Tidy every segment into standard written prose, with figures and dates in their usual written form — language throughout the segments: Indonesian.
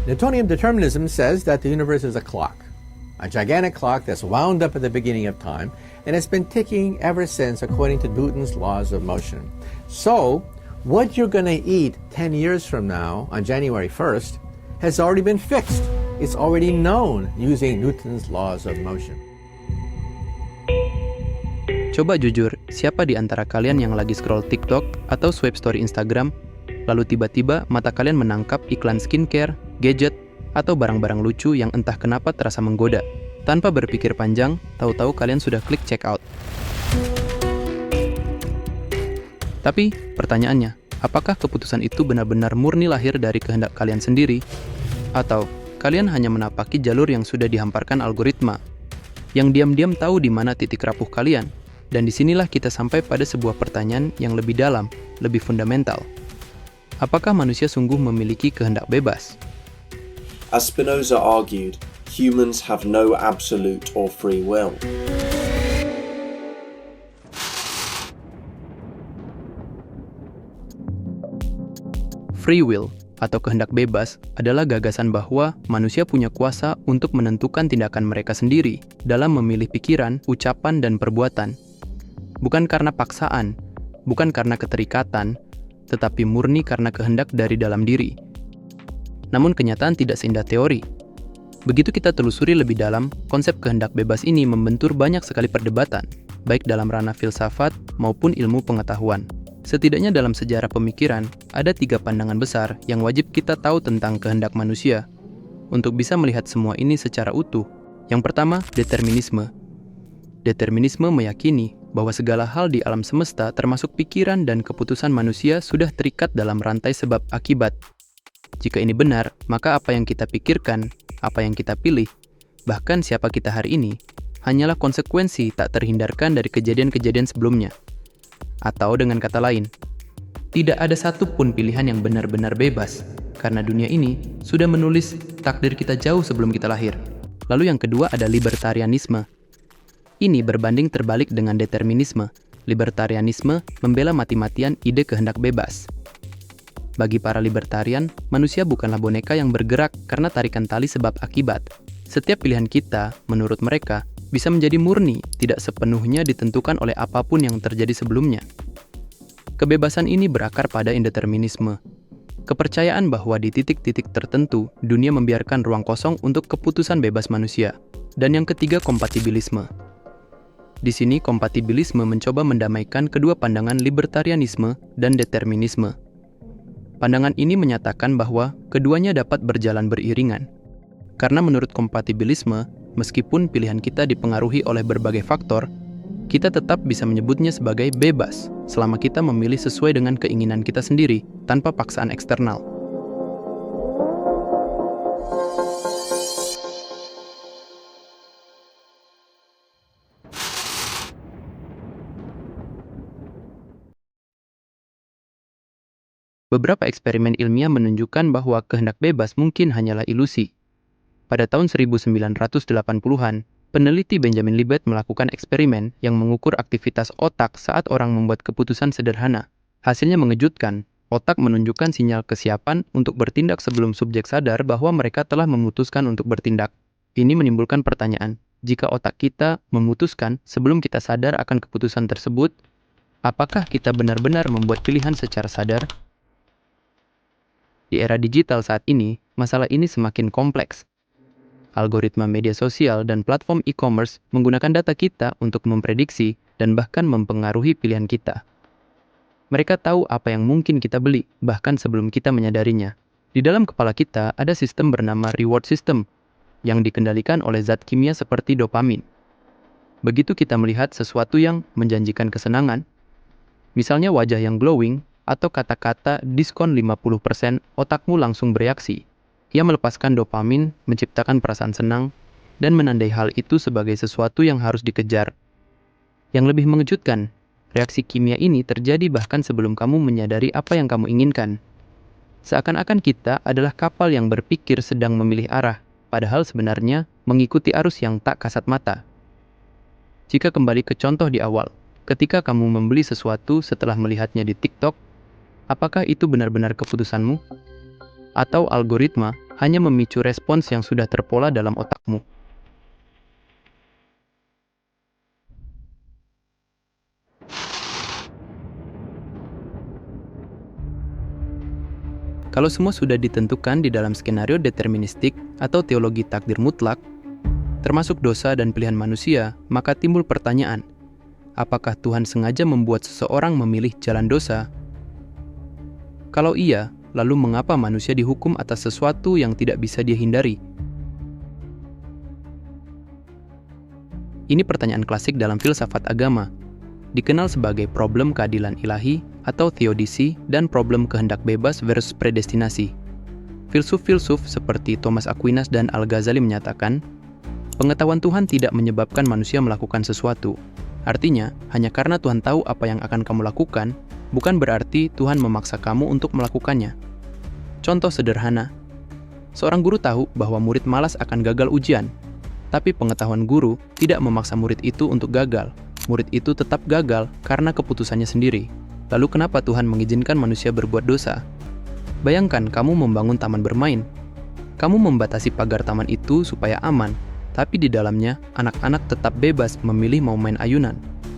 Newtonian determinism says that the universe is a clock, a gigantic clock that's wound up at the beginning of time and has been ticking ever since according to Newton's laws of motion. So, what you're going to eat 10 years from now on January 1st has already been fixed. It's already known using Newton's laws of motion. Coba jujur, siapa di antara kalian yang lagi scroll TikTok atau swipe story Instagram, lalu tiba-tiba mata kalian menangkap iklan skincare, gadget, atau barang-barang lucu yang entah kenapa terasa menggoda. Tanpa berpikir panjang, tahu-tahu kalian sudah klik check out. Tapi, pertanyaannya, apakah keputusan itu benar-benar murni lahir dari kehendak kalian sendiri? Atau, kalian hanya menapaki jalur yang sudah dihamparkan algoritma, yang diam-diam tahu di mana titik rapuh kalian? Dan disinilah kita sampai pada sebuah pertanyaan yang lebih dalam, lebih fundamental. Apakah manusia sungguh memiliki kehendak bebas? As Spinoza argued, humans have no absolute or free will. Free will atau kehendak bebas adalah gagasan bahwa manusia punya kuasa untuk menentukan tindakan mereka sendiri dalam memilih pikiran, ucapan, dan perbuatan. Bukan karena paksaan, bukan karena keterikatan, tetapi murni karena kehendak dari dalam diri. Namun kenyataan tidak seindah teori. Begitu kita telusuri lebih dalam, konsep kehendak bebas ini membentur banyak sekali perdebatan, baik dalam ranah filsafat maupun ilmu pengetahuan. Setidaknya dalam sejarah pemikiran, ada 3 pandangan besar yang wajib kita tahu tentang kehendak manusia. Untuk bisa melihat semua ini secara utuh, yang pertama, determinisme. Determinisme meyakini bahwa segala hal di alam semesta termasuk pikiran dan keputusan manusia sudah terikat dalam rantai sebab akibat. Jika ini benar, maka apa yang kita pikirkan, apa yang kita pilih, bahkan siapa kita hari ini, hanyalah konsekuensi tak terhindarkan dari kejadian-kejadian sebelumnya. Atau dengan kata lain, tidak ada satupun pilihan yang benar-benar bebas, karena dunia ini sudah menulis takdir kita jauh sebelum kita lahir. Lalu yang kedua ada libertarianisme. Ini berbanding terbalik dengan determinisme. Libertarianisme membela mati-matian ide kehendak bebas. Bagi para libertarian, manusia bukanlah boneka yang bergerak karena tarikan tali sebab akibat. Setiap pilihan kita, menurut mereka, bisa menjadi murni, tidak sepenuhnya ditentukan oleh apapun yang terjadi sebelumnya. Kebebasan ini berakar pada indeterminisme. Kepercayaan bahwa di titik-titik tertentu, dunia membiarkan ruang kosong untuk keputusan bebas manusia. Dan yang ketiga, kompatibilisme. Di sini, kompatibilisme mencoba mendamaikan kedua pandangan libertarianisme dan determinisme. Pandangan ini menyatakan bahwa keduanya dapat berjalan beriringan. Karena menurut kompatibilisme, meskipun pilihan kita dipengaruhi oleh berbagai faktor, kita tetap bisa menyebutnya sebagai bebas selama kita memilih sesuai dengan keinginan kita sendiri tanpa paksaan eksternal. Beberapa eksperimen ilmiah menunjukkan bahwa kehendak bebas mungkin hanyalah ilusi. Pada tahun 1980-an, peneliti Benjamin Libet melakukan eksperimen yang mengukur aktivitas otak saat orang membuat keputusan sederhana. Hasilnya mengejutkan. Otak menunjukkan sinyal kesiapan untuk bertindak sebelum subjek sadar bahwa mereka telah memutuskan untuk bertindak. Ini menimbulkan pertanyaan, jika otak kita memutuskan sebelum kita sadar akan keputusan tersebut, apakah kita benar-benar membuat pilihan secara sadar? Di era digital saat ini, masalah ini semakin kompleks. Algoritma media sosial dan platform e-commerce menggunakan data kita untuk memprediksi dan bahkan mempengaruhi pilihan kita. Mereka tahu apa yang mungkin kita beli, bahkan sebelum kita menyadarinya. Di dalam kepala kita ada sistem bernama reward system, yang dikendalikan oleh zat kimia seperti dopamin. Begitu kita melihat sesuatu yang menjanjikan kesenangan, misalnya wajah yang glowing, atau kata-kata diskon 50%, otakmu langsung bereaksi. Ia melepaskan dopamin, menciptakan perasaan senang, dan menandai hal itu sebagai sesuatu yang harus dikejar. Yang lebih mengejutkan, reaksi kimia ini terjadi bahkan sebelum kamu menyadari apa yang kamu inginkan. Seakan-akan kita adalah kapal yang berpikir sedang memilih arah, padahal sebenarnya mengikuti arus yang tak kasat mata. Jika kembali ke contoh di awal, ketika kamu membeli sesuatu setelah melihatnya di TikTok, apakah itu benar-benar keputusanmu? Atau algoritma hanya memicu respons yang sudah terpola dalam otakmu. Kalau semua sudah ditentukan di dalam skenario deterministik atau teologi takdir mutlak, termasuk dosa dan pilihan manusia, maka timbul pertanyaan, apakah Tuhan sengaja membuat seseorang memilih jalan dosa? Kalau iya, lalu mengapa manusia dihukum atas sesuatu yang tidak bisa dia hindari? Ini pertanyaan klasik dalam filsafat agama, dikenal sebagai problem keadilan ilahi atau theodisi dan problem kehendak bebas versus predestinasi. Filsuf-filsuf seperti Thomas Aquinas dan Al-Ghazali menyatakan, pengetahuan Tuhan tidak menyebabkan manusia melakukan sesuatu. Artinya, hanya karena Tuhan tahu apa yang akan kamu lakukan, bukan berarti Tuhan memaksa kamu untuk melakukannya. Contoh sederhana, seorang guru tahu bahwa murid malas akan gagal ujian, tapi pengetahuan guru tidak memaksa murid itu untuk gagal. Murid itu tetap gagal karena keputusannya sendiri. Lalu kenapa Tuhan mengizinkan manusia berbuat dosa? Bayangkan kamu membangun taman bermain. Kamu membatasi pagar taman itu supaya aman, tapi di dalamnya anak-anak tetap bebas memilih mau main ayunan,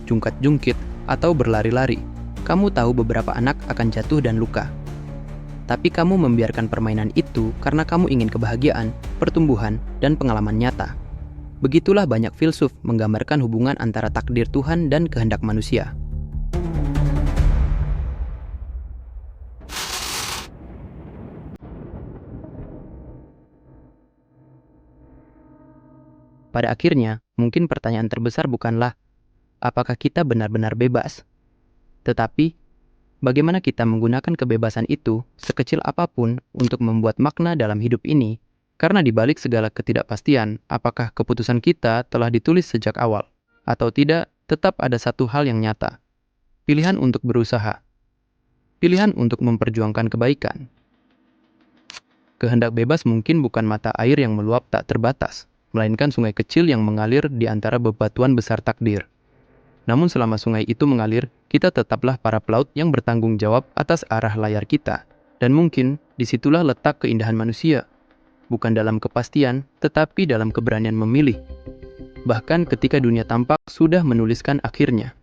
jungkat-jungkit, atau berlari-lari. Kamu tahu beberapa anak akan jatuh dan luka. Tapi kamu membiarkan permainan itu karena kamu ingin kebahagiaan, pertumbuhan, dan pengalaman nyata. Begitulah banyak filsuf menggambarkan hubungan antara takdir Tuhan dan kehendak manusia. Pada akhirnya, mungkin pertanyaan terbesar bukanlah apakah kita benar-benar bebas, tetapi bagaimana kita menggunakan kebebasan itu sekecil apapun untuk membuat makna dalam hidup ini. Karena di balik segala ketidakpastian, apakah keputusan kita telah ditulis sejak awal, atau tidak, tetap ada satu hal yang nyata. Pilihan untuk berusaha. Pilihan untuk memperjuangkan kebaikan. Kehendak bebas mungkin bukan mata air yang meluap tak terbatas, melainkan sungai kecil yang mengalir di antara bebatuan besar takdir. Namun selama sungai itu mengalir, kita tetaplah para pelaut yang bertanggung jawab atas arah layar kita. Dan mungkin disitulah letak keindahan manusia. Bukan dalam kepastian, tetapi dalam keberanian memilih. Bahkan ketika dunia tampak sudah menuliskan akhirnya.